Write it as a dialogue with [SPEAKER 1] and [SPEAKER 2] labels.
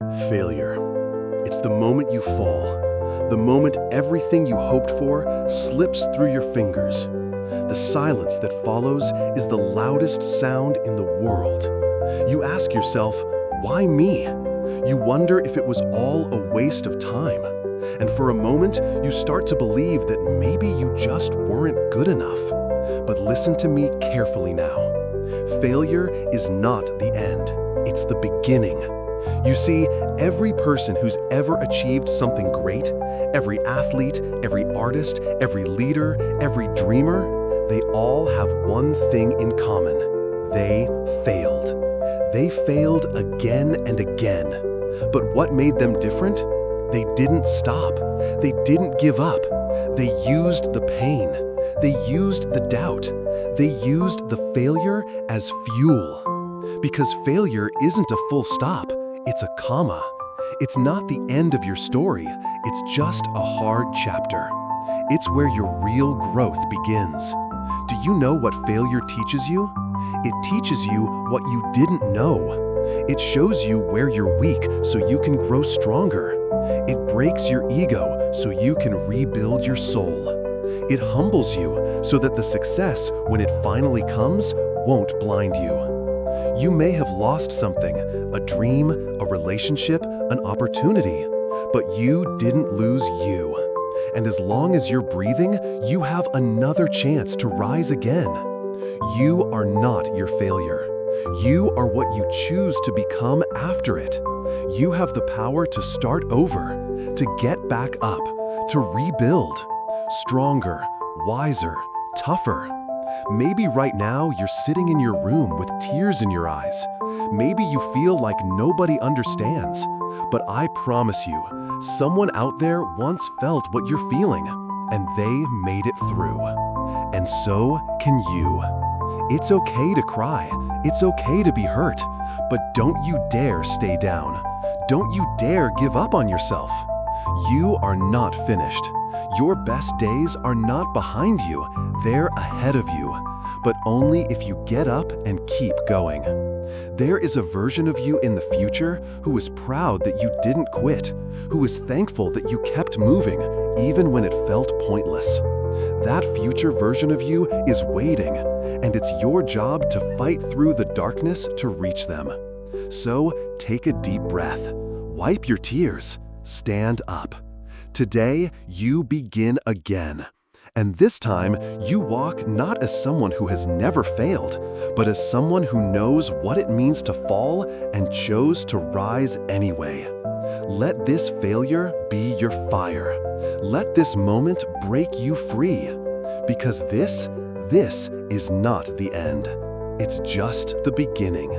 [SPEAKER 1] Failure. It's the moment you fall, the moment everything you hoped for slips through your fingers. The silence that follows is the loudest sound in the world. You ask yourself, why me? You wonder if it was all a waste of time. And for a moment, you start to believe that maybe you just weren't good enough. But listen to me carefully now. Failure is not the end. It's the beginning. You see, every person who's ever achieved something great, every athlete, every artist, every leader, every dreamer, they all have one thing in common. They failed. They failed again and again. But what made them different? They didn't stop. They didn't give up. They used the pain. They used the doubt. They used the failure as fuel. Because failure isn't a full stop. It's a comma. It's not the end of your story. It's just a hard chapter. It's where your real growth begins. Do you know what failure teaches you? It teaches you what you didn't know. It shows you where you're weak so you can grow stronger. It breaks your ego so you can rebuild your soul. It humbles you so that the success, when it finally comes, won't blind you. You may have lost something, a dream, a relationship, an opportunity, but you didn't lose you. And as long as you're breathing, you have another chance to rise again. You are not your failure. You are what you choose to become after it. You have the power to start over, to get back up, to rebuild. Stronger, wiser, tougher. Maybe right now you're sitting in your room with tears in your eyes. Maybe you feel like nobody understands. But I promise you, someone out there once felt what you're feeling, and they made it through. And so can you. It's okay to cry. It's okay to be hurt. But don't you dare stay down. Don't you dare give up on yourself. You are not finished. Your best days are not behind you, they're ahead of you, but only if you get up and keep going. There is a version of you in the future who is proud that you didn't quit, who is thankful that you kept moving, even when it felt pointless. That future version of you is waiting, and it's your job to fight through the darkness to reach them. So take a deep breath, wipe your tears, stand up. Today, you begin again. And this time, you walk not as someone who has never failed, but as someone who knows what it means to fall and chose to rise anyway. Let this failure be your fire. Let this moment break you free. Because this is not the end. It's just the beginning.